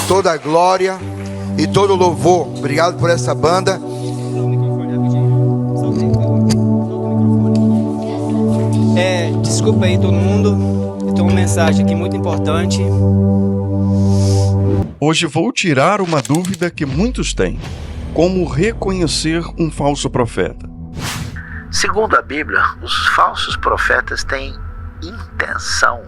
toda a glória e todo o louvor. Obrigado por essa banda. Desculpa aí todo mundo, eu tenho uma mensagem aqui muito importante. Hoje vou tirar uma dúvida que muitos têm: como reconhecer um falso profeta? Segundo a Bíblia, os falsos profetas têm intenção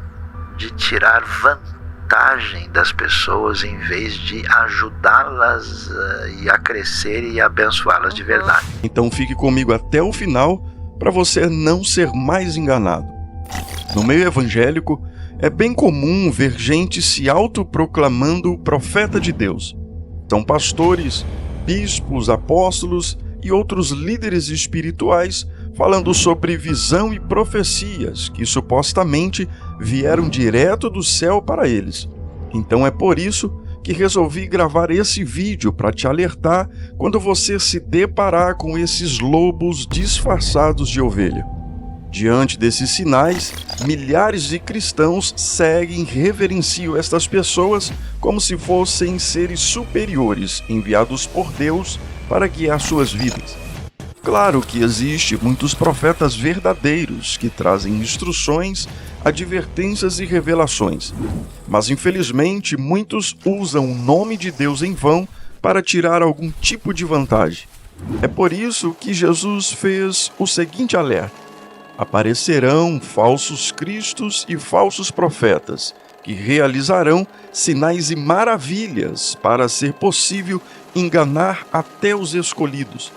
de tirar vantagem das pessoas em vez de ajudá-las a crescer e abençoá-las de verdade. Então fique comigo até o final para você não ser mais enganado. No meio evangélico, é bem comum ver gente se autoproclamando profeta de Deus. São pastores, bispos, apóstolos e outros líderes espirituais falando sobre visão e profecias que supostamente vieram direto do céu para eles. Então é por isso que resolvi gravar esse vídeo para te alertar quando você se deparar com esses lobos disfarçados de ovelha. Diante desses sinais, milhares de cristãos seguem e reverenciam estas pessoas como se fossem seres superiores enviados por Deus para guiar suas vidas. Claro que existem muitos profetas verdadeiros que trazem instruções, advertências e revelações, mas infelizmente muitos usam o nome de Deus em vão para tirar algum tipo de vantagem. É por isso que Jesus fez o seguinte alerta: aparecerão falsos cristos e falsos profetas, que realizarão sinais e maravilhas para ser possível enganar até os escolhidos.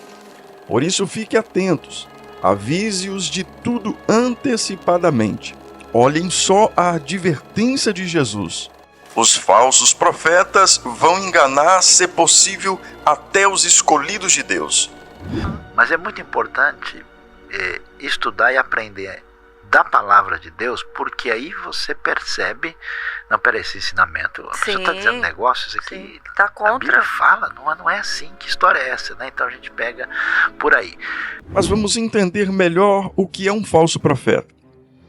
Por isso fique atentos, avise-os de tudo antecipadamente. Olhem só a advertência de Jesus: os falsos profetas vão enganar, se possível, até os escolhidos de Deus. Mas é muito importante estudar e aprender da palavra de Deus, porque aí você percebe, não, peraí, esse ensinamento, a pessoa está dizendo negócios aqui, tá contra. A Bíblia fala, não é assim, que história é essa, né? Então a gente pega por aí. Mas vamos entender melhor o que é um falso profeta.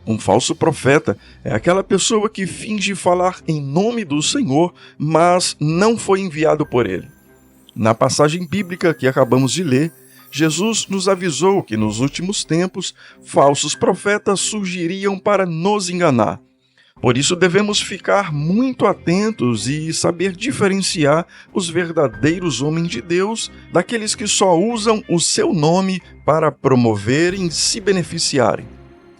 Um falso profeta é aquela pessoa que finge falar em nome do Senhor, mas não foi enviado por ele. Na passagem bíblica que acabamos de ler, Jesus nos avisou que nos últimos tempos, falsos profetas surgiriam para nos enganar. Por isso devemos ficar muito atentos e saber diferenciar os verdadeiros homens de Deus daqueles que só usam o seu nome para promoverem e se beneficiarem.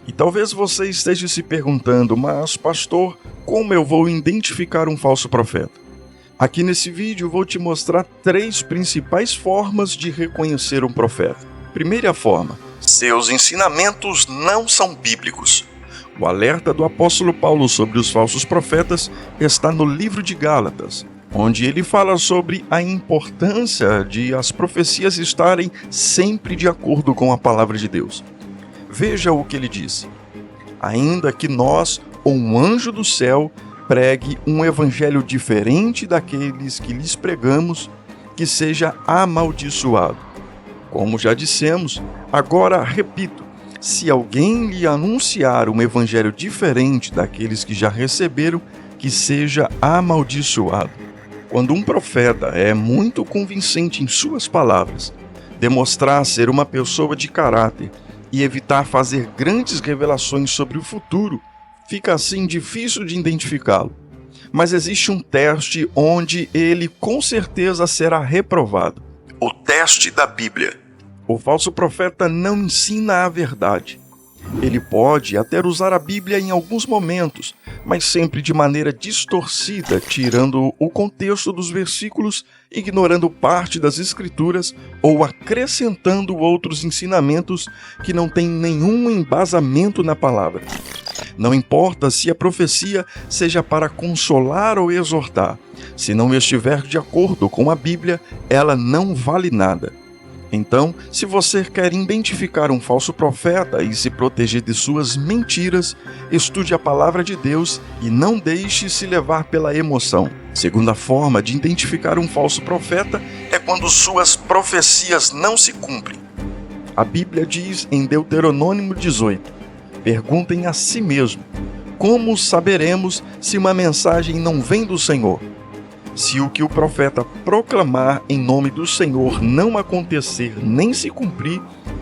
E talvez você esteja se perguntando: mas pastor, como eu vou identificar um falso profeta? Aqui nesse vídeo vou te mostrar 3 principais formas de reconhecer um profeta. Primeira forma: seus ensinamentos não são bíblicos. O alerta do apóstolo Paulo sobre os falsos profetas está no livro de Gálatas, onde ele fala sobre a importância de as profecias estarem sempre de acordo com a palavra de Deus. Veja o que ele disse: ainda que nós ou um anjo do céu pregue um evangelho diferente daqueles que lhes pregamos, que seja amaldiçoado. Como já dissemos, agora repito: se alguém lhe anunciar um evangelho diferente daqueles que já receberam, que seja amaldiçoado. Quando um profeta é muito convincente em suas palavras, demonstrar ser uma pessoa de caráter e evitar fazer grandes revelações sobre o futuro, fica assim difícil de identificá-lo. Mas existe um teste onde ele com certeza será reprovado: o teste da Bíblia. O falso profeta não ensina a verdade. Ele pode até usar a Bíblia em alguns momentos, mas sempre de maneira distorcida, tirando o contexto dos versículos, ignorando parte das Escrituras ou acrescentando outros ensinamentos que não têm nenhum embasamento na palavra. Não importa se a profecia seja para consolar ou exortar, se não estiver de acordo com a Bíblia, ela não vale nada. Então, se você quer identificar um falso profeta e se proteger de suas mentiras, estude a palavra de Deus e não deixe se levar pela emoção. Segunda forma de identificar um falso profeta é quando suas profecias não se cumprem. A Bíblia diz em Deuteronômio 18: perguntem a si mesmo: como saberemos se uma mensagem não vem do Senhor? Se o que o profeta proclamar em nome do Senhor não acontecer nem se cumprir,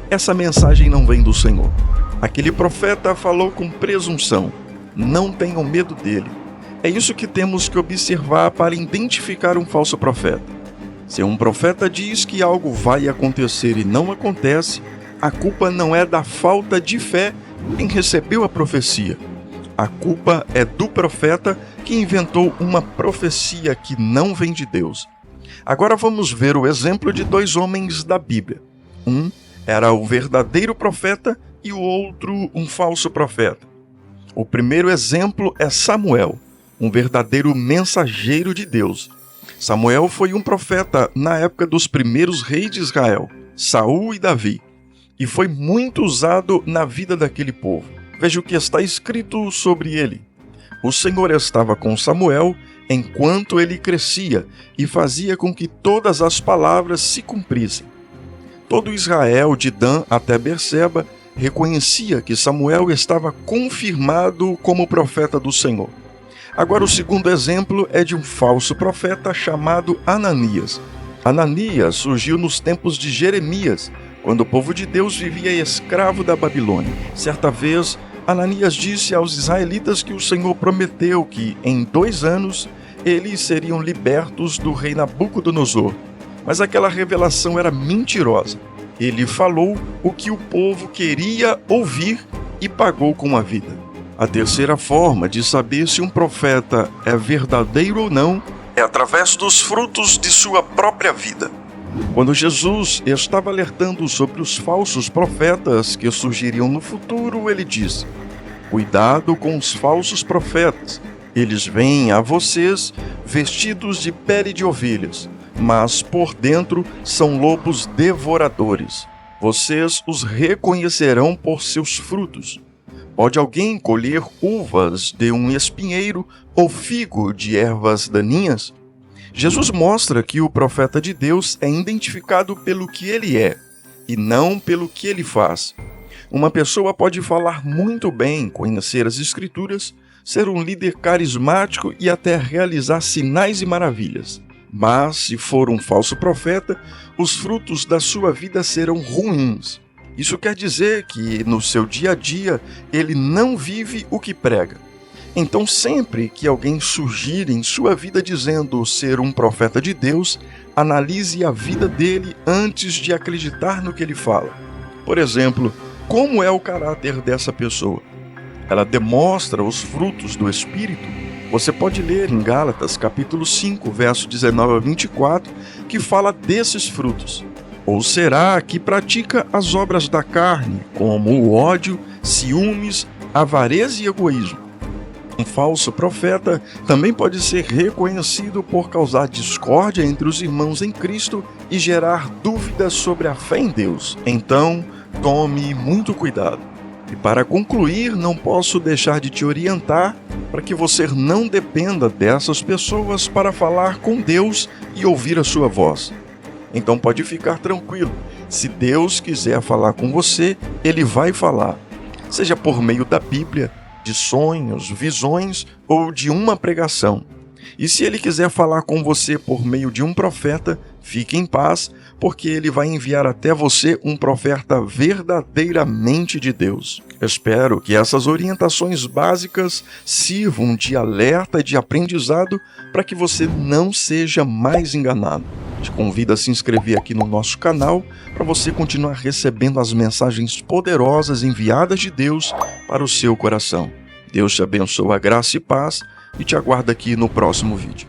essa mensagem não vem do Senhor. Aquele profeta falou com presunção. Não tenham medo dele. É isso que temos que observar para identificar um falso profeta. Se um profeta diz que algo vai acontecer e não acontece, a culpa não é da falta de fé em quem recebeu a profecia. A culpa é do profeta que inventou uma profecia que não vem de Deus. Agora vamos ver o exemplo de dois homens da Bíblia. Um era o verdadeiro profeta e o outro um falso profeta. O primeiro exemplo é Samuel, um verdadeiro mensageiro de Deus. Samuel foi um profeta na época dos primeiros reis de Israel, Saul e Davi, e foi muito usado na vida daquele povo. Veja o que está escrito sobre ele. O Senhor estava com Samuel enquanto ele crescia e fazia com que todas as palavras se cumprissem. Todo Israel, de Dan até Berseba, reconhecia que Samuel estava confirmado como profeta do Senhor. Agora o segundo exemplo é de um falso profeta chamado Ananias. Ananias surgiu nos tempos de Jeremias, quando o povo de Deus vivia escravo da Babilônia. Certa vez, Ananias disse aos israelitas que o Senhor prometeu que, em 2 anos, eles seriam libertos do rei Nabucodonosor. Mas aquela revelação era mentirosa. Ele falou o que o povo queria ouvir e pagou com a vida. A terceira forma de saber se um profeta é verdadeiro ou não é através dos frutos de sua própria vida. Quando Jesus estava alertando sobre os falsos profetas que surgiriam no futuro, ele disse: cuidado com os falsos profetas. Eles vêm a vocês vestidos de pele de ovelhas, mas por dentro são lobos devoradores. Vocês os reconhecerão por seus frutos. Pode alguém colher uvas de um espinheiro ou figo de ervas daninhas? Jesus mostra que o profeta de Deus é identificado pelo que ele é, e não pelo que ele faz. Uma pessoa pode falar muito bem, conhecer as Escrituras, ser um líder carismático e até realizar sinais e maravilhas. Mas, se for um falso profeta, os frutos da sua vida serão ruins. Isso quer dizer que, no seu dia a dia, ele não vive o que prega. Então, sempre que alguém surgir em sua vida dizendo ser um profeta de Deus, analise a vida dele antes de acreditar no que ele fala. Por exemplo, como é o caráter dessa pessoa? Ela demonstra os frutos do Espírito? Você pode ler em Gálatas, capítulo 5, verso 19 a 24, que fala desses frutos. Ou será que pratica as obras da carne, como o ódio, ciúmes, avareza e egoísmo? Um falso profeta também pode ser reconhecido por causar discórdia entre os irmãos em Cristo e gerar dúvidas sobre a fé em Deus. Então, tome muito cuidado. E para concluir, não posso deixar de te orientar para que você não dependa dessas pessoas para falar com Deus e ouvir a sua voz. Então pode ficar tranquilo. Se Deus quiser falar com você, Ele vai falar. Seja por meio da Bíblia, de sonhos, visões ou de uma pregação. E se Ele quiser falar com você por meio de um profeta, fique em paz, porque Ele vai enviar até você um profeta verdadeiramente de Deus. Espero que essas orientações básicas sirvam de alerta e de aprendizado para que você não seja mais enganado. Te convido a se inscrever aqui no nosso canal para você continuar recebendo as mensagens poderosas enviadas de Deus para o seu coração. Deus te abençoe, a graça e paz, e te aguardo aqui no próximo vídeo.